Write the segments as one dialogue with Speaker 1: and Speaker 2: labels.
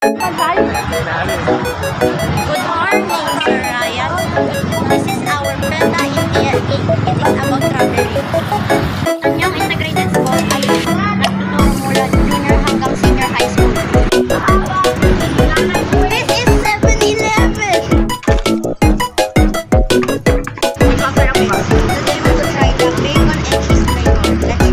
Speaker 1: Good morning, Sir Ryan. This is our Prenda India 8. It is about traveling. Ang iyong integrated school ay nagtuturo mula junior hanggang senior high school. This is 7-Eleven! Today we will try the bacon and cheese flavor. Let's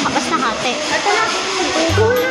Speaker 1: Apas na hati.